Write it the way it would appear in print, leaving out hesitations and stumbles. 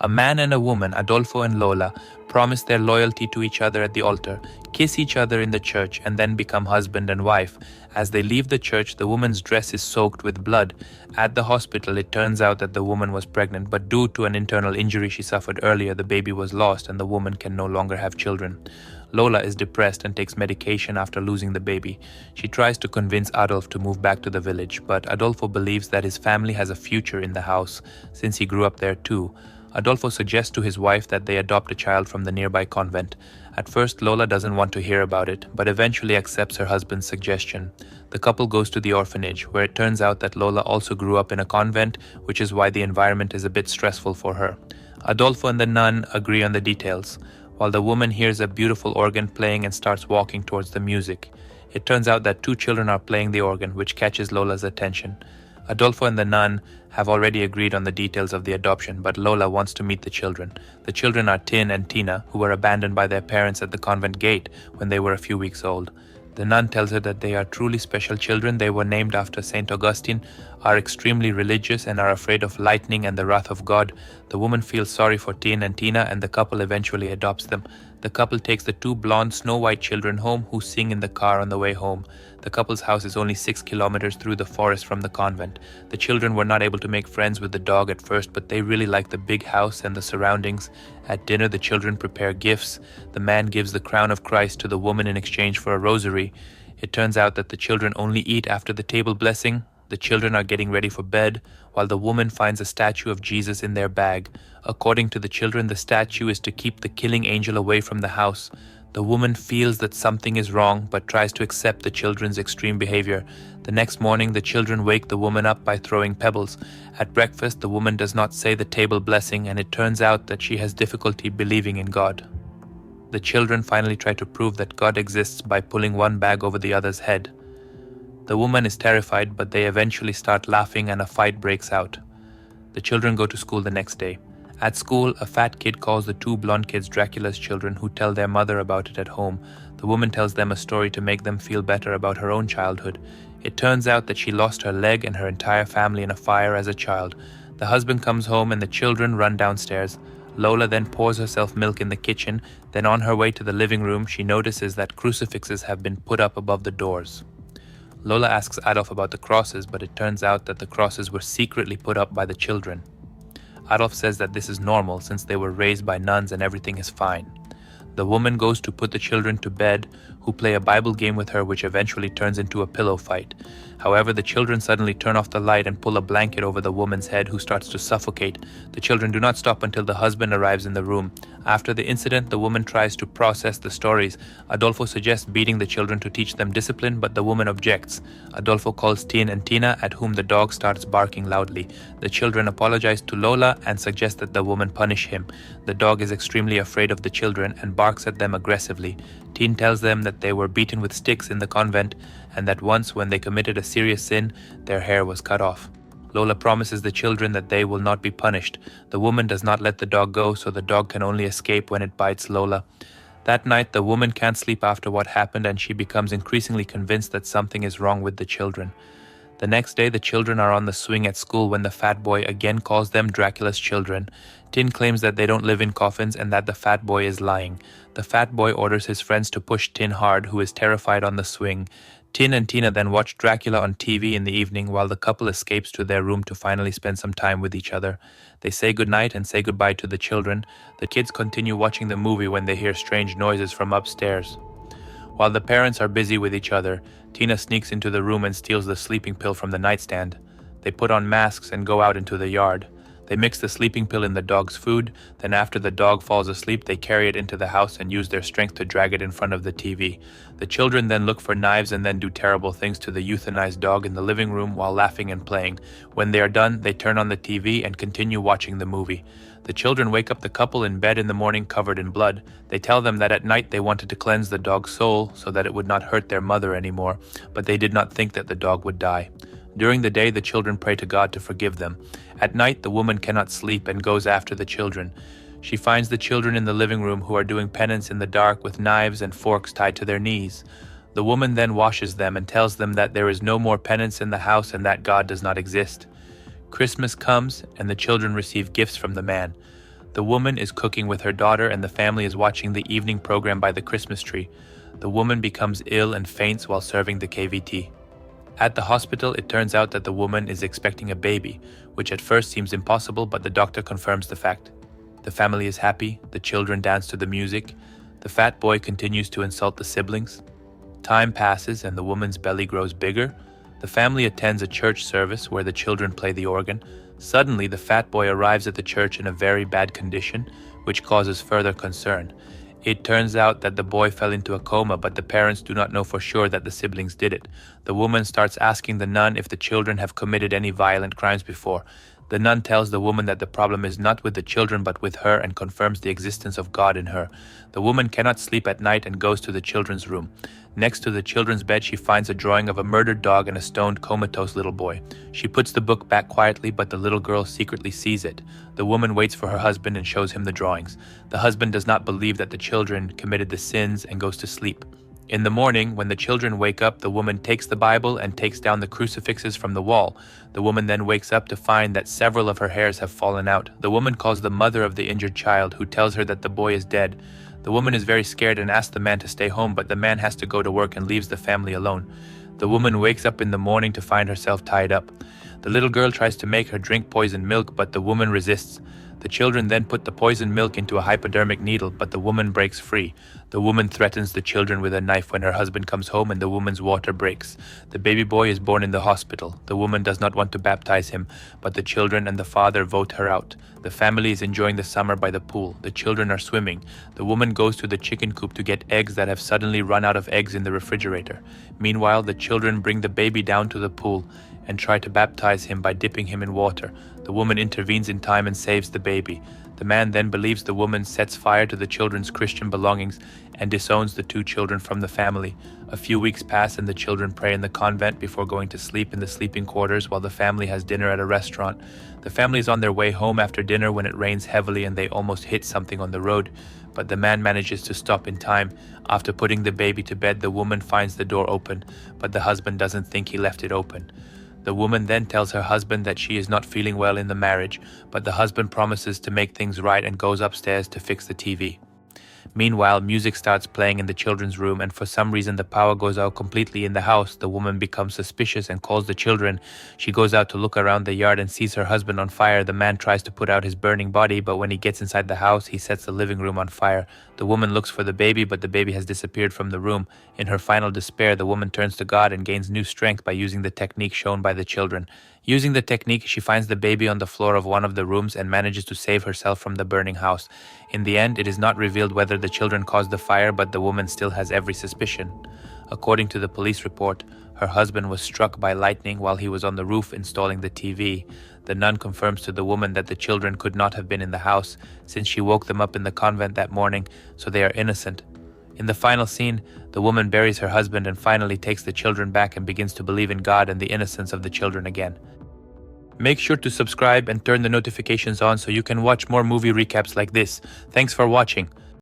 A man and a woman, Adolfo and Lola, promise their loyalty to each other at the altar, kiss each other in the church, and then become husband and wife. As they leave the church, the woman's dress is soaked with blood. At the hospital, it turns out that the woman was pregnant, but due to an internal injury she suffered earlier, the baby was lost and the woman can no longer have children. Lola is depressed and takes medication after losing the baby. She tries to convince Adolf to move back to the village, but Adolfo believes that his family has a future in the house, since he grew up there too. Adolfo suggests to his wife that they adopt a child from the nearby convent. At first, Lola doesn't want to hear about it, but eventually accepts her husband's suggestion. The couple goes to the orphanage, where it turns out that Lola also grew up in a convent, which is why the environment is a bit stressful for her. Adolfo and the nun agree on the details, while the woman hears a beautiful organ playing and starts walking towards the music. It turns out that 2 children are playing the organ, which catches Lola's attention. Adolfo and the nun have already agreed on the details of the adoption, but Lola wants to meet the children. The children are Tin and Tina, who were abandoned by their parents at the convent gate when they were a few weeks old. The nun tells her that they are truly special children. They were named after Saint Augustine, are extremely religious, and are afraid of lightning and the wrath of God. The woman feels sorry for Tin and Tina, and the couple eventually adopts them. The couple takes the 2 blonde snow-white children home, who sing in the car on the way home. The couple's house is only 6 kilometers through the forest from the convent. The children were not able to make friends with the dog at first, but they really like the big house and the surroundings. At dinner, the children prepare gifts. The man gives the crown of Christ to the woman in exchange for a rosary. It turns out that the children only eat after the table blessing. The children are getting ready for bed, while the woman finds a statue of Jesus in their bag. According to the children, the statue is to keep the killing angel away from the house. The woman feels that something is wrong, but tries to accept the children's extreme behavior. The next morning, the children wake the woman up by throwing pebbles. At breakfast, the woman does not say the table blessing, and it turns out that she has difficulty believing in God. The children finally try to prove that God exists by pulling one bag over the other's head. The woman is terrified, but they eventually start laughing and a fight breaks out. The children go to school the next day. At school, a fat kid calls the 2 blonde kids Dracula's children, who tell their mother about it at home. The woman tells them a story to make them feel better about her own childhood. It turns out that she lost her leg and her entire family in a fire as a child. The husband comes home and the children run downstairs. Lola then pours herself milk in the kitchen. Then on her way to the living room, she notices that crucifixes have been put up above the doors. Lola asks Adolf about the crosses, but it turns out that the crosses were secretly put up by the children. Adolf says that this is normal since they were raised by nuns and everything is fine. The woman goes to put the children to bed, who play a Bible game with her, which eventually turns into a pillow fight. However, the children suddenly turn off the light and pull a blanket over the woman's head, who starts to suffocate. The children do not stop until the husband arrives in the room. After the incident, the woman tries to process the stories. Adolfo suggests beating the children to teach them discipline, but the woman objects. Adolfo calls Tin and Tina, at whom the dog starts barking loudly. The children apologize to Lola and suggest that the woman punish him. The dog is extremely afraid of the children and barks at them aggressively. Tin tells them that they were beaten with sticks in the convent and that once, when they committed a serious sin, their hair was cut off. Lola promises the children that they will not be punished. The woman does not let the dog go, so the dog can only escape when it bites Lola. That night, the woman can't sleep after what happened, and she becomes increasingly convinced that something is wrong with the children. The next day, the children are on the swing at school when the fat boy again calls them Dracula's children. Tin claims that they don't live in coffins and that the fat boy is lying. The fat boy orders his friends to push Tin hard, who is terrified on the swing. Tin and Tina then watch Dracula on TV in the evening while the couple escapes to their room to finally spend some time with each other. They say goodnight and say goodbye to the children. The kids continue watching the movie when they hear strange noises from upstairs. While the parents are busy with each other, Tina sneaks into the room and steals the sleeping pill from the nightstand. They put on masks and go out into the yard. They mix the sleeping pill in the dog's food. Then after the dog falls asleep, they carry it into the house and use their strength to drag it in front of the TV. The children then look for knives and then do terrible things to the euthanized dog in the living room while laughing and playing. When they are done, they turn on the TV and continue watching the movie. The children wake up the couple in bed in the morning covered in blood. They tell them that at night they wanted to cleanse the dog's soul so that it would not hurt their mother anymore, but they did not think that the dog would die. During the day, the children pray to God to forgive them. At night, the woman cannot sleep and goes after the children. She finds the children in the living room who are doing penance in the dark with knives and forks tied to their knees. The woman then washes them and tells them that there is no more penance in the house and that God does not exist. Christmas comes and the children receive gifts from the man. The woman is cooking with her daughter and the family is watching the evening program by the Christmas tree. The woman becomes ill and faints while serving the KVT. At the hospital, it turns out that the woman is expecting a baby, which at first seems impossible, but the doctor confirms the fact. The family is happy, the children dance to the music, the fat boy continues to insult the siblings. Time passes and the woman's belly grows bigger. The family attends a church service where the children play the organ. Suddenly, the fat boy arrives at the church in a very bad condition, which causes further concern. It turns out that the boy fell into a coma, but the parents do not know for sure that the siblings did it. The woman starts asking the nun if the children have committed any violent crimes before. The nun tells the woman that the problem is not with the children but with her and confirms the existence of God in her. The woman cannot sleep at night and goes to the children's room. Next to the children's bed, she finds a drawing of a murdered dog and a stoned, comatose little boy. She puts the book back quietly, but the little girl secretly sees it. The woman waits for her husband and shows him the drawings. The husband does not believe that the children committed the sins and goes to sleep. In the morning, when the children wake up, the woman takes the Bible and takes down the crucifixes from the wall. The woman then wakes up to find that several of her hairs have fallen out. The woman calls the mother of the injured child, who tells her that the boy is dead. The woman is very scared and asks the man to stay home, but the man has to go to work and leaves the family alone. The woman wakes up in the morning to find herself tied up. The little girl tries to make her drink poisoned milk, but the woman resists. The children then put the poisoned milk into a hypodermic needle, but the woman breaks free. The woman threatens the children with a knife when her husband comes home and the woman's water breaks. The baby boy is born in the hospital. The woman does not want to baptize him, but the children and the father vote her out. The family is enjoying the summer by the pool. The children are swimming. The woman goes to the chicken coop to get eggs that have suddenly run out of eggs in the refrigerator. Meanwhile, the children bring the baby down to the pool and try to baptize him by dipping him in water. The woman intervenes in time and saves the baby. The man then believes the woman sets fire to the children's Christian belongings and disowns the two children from the family. A few weeks pass and the children pray in the convent before going to sleep in the sleeping quarters while the family has dinner at a restaurant. The family is on their way home after dinner when it rains heavily and they almost hit something on the road, but the man manages to stop in time. After putting the baby to bed, the woman finds the door open, but the husband doesn't think he left it open. The woman then tells her husband that she is not feeling well in the marriage, but the husband promises to make things right and goes upstairs to fix the TV. Meanwhile, music starts playing in the children's room, and for some reason the power goes out completely in the house. The woman becomes suspicious and calls the children. She goes out to look around the yard and sees her husband on fire. The man tries to put out his burning body, but when he gets inside the house, he sets the living room on fire. The woman looks for the baby, but the baby has disappeared from the room. In her final despair, the woman turns to God and gains new strength by using the technique shown by the children. Using the technique, she finds the baby on the floor of one of the rooms and manages to save herself from the burning house. In the end, it is not revealed whether the children caused the fire, but the woman still has every suspicion. According to the police report, her husband was struck by lightning while he was on the roof installing the TV. The nun confirms to the woman that the children could not have been in the house since she woke them up in the convent that morning, so they are innocent. In the final scene, the woman buries her husband and finally takes the children back and begins to believe in God and the innocence of the children again. Make sure to subscribe and turn the notifications on so you can watch more movie recaps like this. Thanks for watching.